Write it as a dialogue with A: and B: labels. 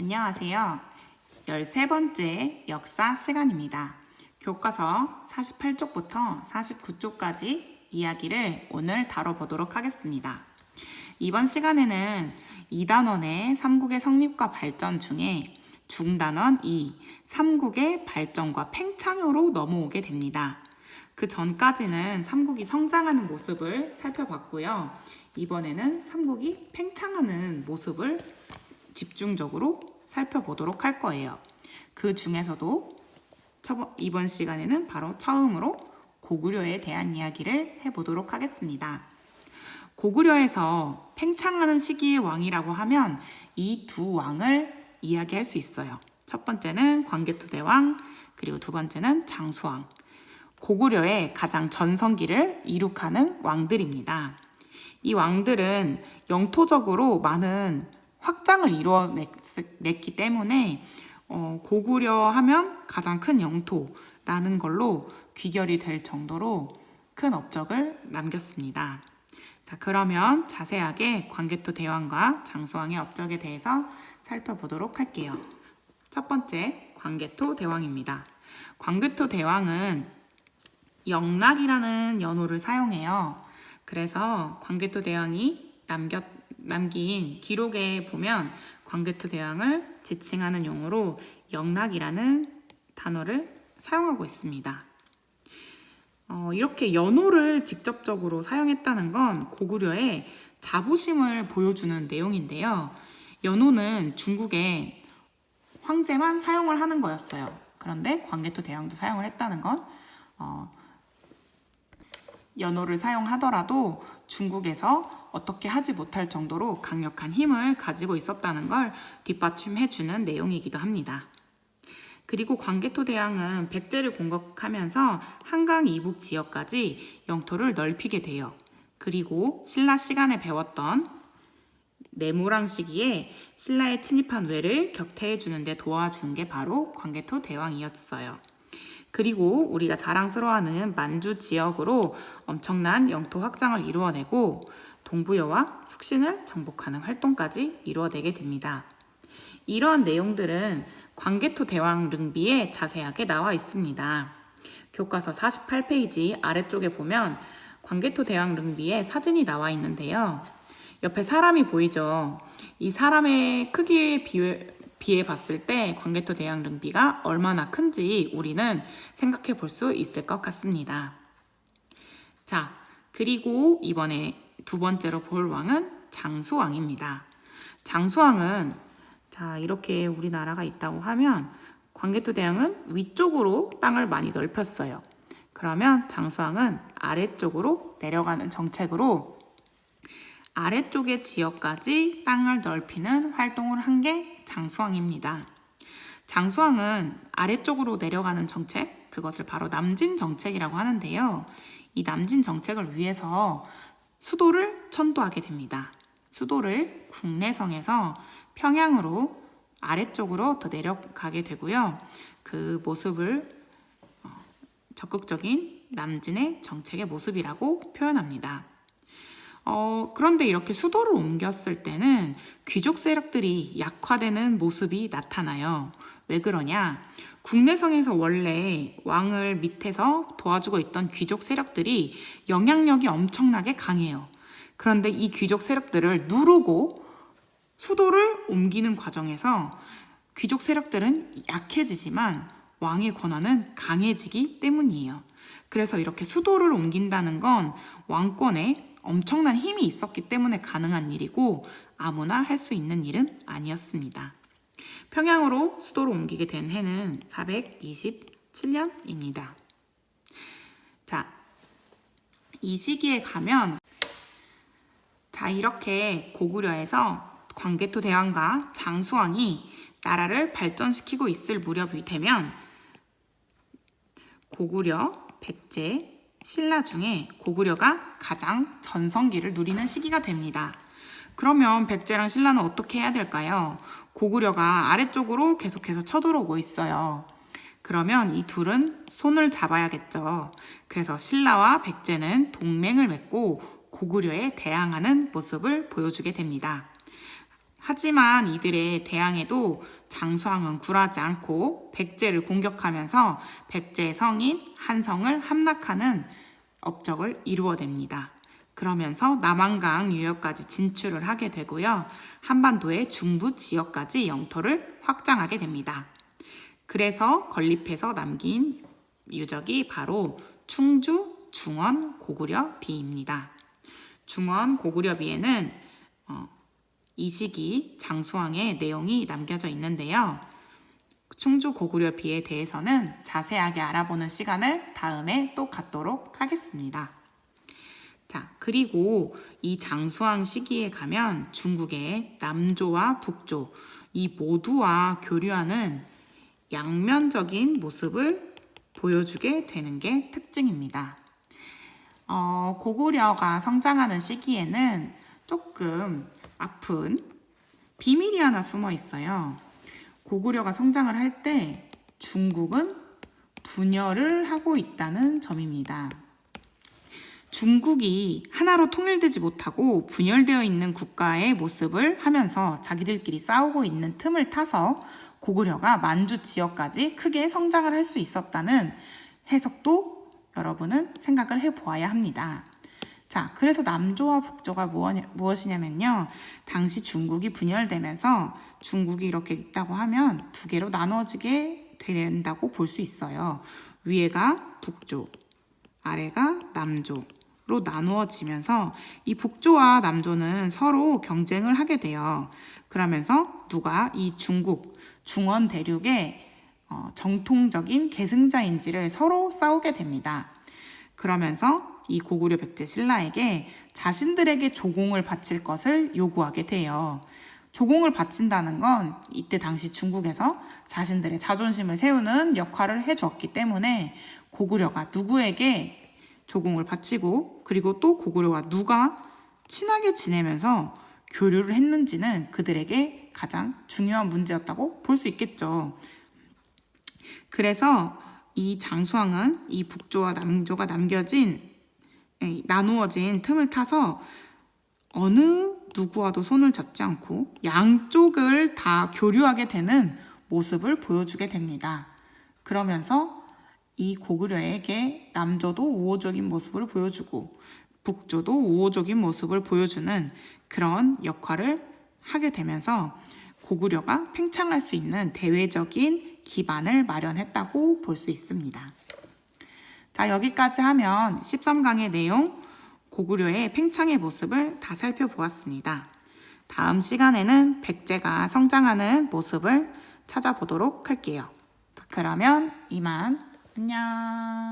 A: 안녕하세요. 13번째 역사 시간입니다. 교과서 48쪽부터 49쪽까지 이야기를 오늘 다뤄보도록 하겠습니다. 이번 시간에는 2단원의 삼국의 성립과 발전 중에 중단원 2, 삼국의 발전과 팽창으로 넘어오게 됩니다. 그 전까지는 삼국이 성장하는 모습을 살펴봤고요. 이번에는 삼국이 팽창하는 모습을 집중적으로 살펴보도록 할 거예요. 그 중에서도 이번 시간에는 바로 처음으로 고구려에 대한 이야기를 해보도록 하겠습니다. 고구려에서 팽창하는 시기의 왕이라고 하면 이 두 왕을 이야기할 수 있어요. 첫 번째는 광개토대왕, 그리고 두 번째는 장수왕. 고구려의 가장 전성기를 이룩하는 왕들입니다. 이 왕들은 영토적으로 많은 확장을 이루어냈기 때문에 고구려 하면 가장 큰 영토라는 걸로 귀결이 될 정도로 큰 업적을 남겼습니다. 자, 그러면 자세하게 광개토대왕과 장수왕의 업적에 대해서 살펴보도록 할게요. 첫 번째, 광개토대왕입니다. 광개토대왕은 영락이라는 연호를 사용해요. 그래서 광개토대왕이 남긴 기록에 보면 광개토대왕을 지칭하는 용어로 영락이라는 단어를 사용하고 있습니다. 이렇게 연호를 직접적으로 사용했다는 건 고구려의 자부심을 보여주는 내용인데요. 연호는 중국의 황제만 사용을 하는 거였어요. 그런데 광개토대왕도 사용을 했다는 건 연호를 사용하더라도 중국에서 어떻게 하지 못할 정도로 강력한 힘을 가지고 있었다는 걸 뒷받침해주는 내용이기도 합니다. 그리고 광개토대왕은 백제를 공격하면서 한강 이북 지역까지 영토를 넓히게 돼요. 그리고 신라 시간에 배웠던 내무랑 시기에 신라에 침입한 왜를 격퇴해주는 데 도와준 게 바로 광개토대왕이었어요. 그리고 우리가 자랑스러워하는 만주 지역으로 엄청난 영토 확장을 이루어내고 동부여와 숙신을 정복하는 활동까지 이루어내게 됩니다. 이러한 내용들은 광개토대왕 릉비에 자세하게 나와 있습니다. 교과서 48페이지 아래쪽에 보면 광개토대왕 릉비에 사진이 나와 있는데요. 옆에 사람이 보이죠? 이 사람의 크기에 비해 봤을 때 광개토대왕 릉비가 얼마나 큰지 우리는 생각해 볼 수 있을 것 같습니다. 자, 그리고 이번에 두 번째로 볼 왕은 장수왕입니다. 장수왕은 이렇게 우리나라가 있다고 하면 광개토대왕은 위쪽으로 땅을 많이 넓혔어요. 그러면 장수왕은 아래쪽으로 내려가는 정책으로 아래쪽의 지역까지 땅을 넓히는 활동을 한 게 장수왕입니다. 장수왕은 아래쪽으로 내려가는 정책, 그것을 바로 남진 정책이라고 하는데요. 이 남진 정책을 위해서 수도를 천도하게 됩니다. 수도를 국내성에서 평양으로 아래쪽으로 더 내려가게 되고요. 그 모습을 적극적인 남진의 정책의 모습이라고 표현합니다. 그런데 이렇게 수도를 옮겼을 때는 귀족 세력들이 약화되는 모습이 나타나요. 왜 그러냐? 국내성에서 원래 왕을 밑에서 도와주고 있던 귀족 세력들이 영향력이 엄청나게 강해요. 그런데 이 귀족 세력들을 누르고 수도를 옮기는 과정에서 귀족 세력들은 약해지지만 왕의 권한은 강해지기 때문이에요. 그래서 이렇게 수도를 옮긴다는 건 왕권에 엄청난 힘이 있었기 때문에 가능한 일이고 아무나 할 수 있는 일은 아니었습니다. 평양으로 수도를 옮기게 된 해는 427년입니다. 자, 이 시기에 가면 이렇게 고구려에서 광개토대왕과 장수왕이 나라를 발전시키고 있을 무렵이 되면 고구려, 백제, 신라 중에 고구려가 가장 전성기를 누리는 시기가 됩니다. 그러면 백제랑 신라는 어떻게 해야 될까요? 고구려가 아래쪽으로 계속해서 쳐들어오고 있어요. 그러면 이 둘은 손을 잡아야겠죠. 그래서 신라와 백제는 동맹을 맺고 고구려에 대항하는 모습을 보여주게 됩니다. 하지만 이들의 대항에도 장수왕은 굴하지 않고 백제를 공격하면서 백제의 성인 한성을 함락하는 업적을 이루어냅니다. 그러면서 남한강 유역까지 진출을 하게 되고요. 한반도의 중부 지역까지 영토를 확장하게 됩니다. 그래서 건립해서 남긴 유적이 바로 충주 중원 고구려비입니다. 중원 고구려비에는 이 시기 장수왕의 내용이 남겨져 있는데요. 충주 고구려비에 대해서는 자세하게 알아보는 시간을 다음에 또 갖도록 하겠습니다. 자, 그리고 이 장수왕 시기에 가면 중국의 남조와 북조 이 모두와 교류하는 양면적인 모습을 보여주게 되는 게 특징입니다. 고구려가 성장하는 시기에는 조금 아픈 비밀이 하나 숨어 있어요. 고구려가 성장을 할 때 중국은 분열을 하고 있다는 점입니다. 중국이 하나로 통일되지 못하고 분열되어 있는 국가의 모습을 하면서 자기들끼리 싸우고 있는 틈을 타서 고구려가 만주 지역까지 크게 성장을 할 수 있었다는 해석도 여러분은 생각을 해보아야 합니다. 자, 그래서 남조와 북조가 무엇이냐면요. 당시 중국이 분열되면서 중국이 이렇게 있다고 하면 두 개로 나눠지게 된다고 볼 수 있어요. 위에가 북조, 아래가 남조로 나누어지면서 이 북조와 남조는 서로 경쟁을 하게 돼요. 그러면서 누가 이 중국, 중원 대륙의 정통적인 계승자인지를 서로 싸우게 됩니다. 그러면서 이 고구려 백제 신라에게 자신들에게 조공을 바칠 것을 요구하게 돼요. 조공을 바친다는 건 이때 당시 중국에서 자신들의 자존심을 세우는 역할을 해주었기 때문에 고구려가 누구에게 조공을 바치고 그리고 또 고구려와 누가 친하게 지내면서 교류를 했는지는 그들에게 가장 중요한 문제였다고 볼 수 있겠죠. 그래서 이 장수왕은 이 북조와 남조가 나누어진 틈을 타서 어느 누구와도 손을 잡지 않고 양쪽을 다 교류하게 되는 모습을 보여주게 됩니다. 그러면서 이 고구려에게 남조도 우호적인 모습을 보여주고 북조도 우호적인 모습을 보여주는 그런 역할을 하게 되면서 고구려가 팽창할 수 있는 대외적인 기반을 마련했다고 볼 수 있습니다. 자, 여기까지 하면 13강의 내용, 고구려의 팽창의 모습을 다 살펴보았습니다. 다음 시간에는 백제가 성장하는 모습을 찾아보도록 할게요. 그러면 이만 안녕.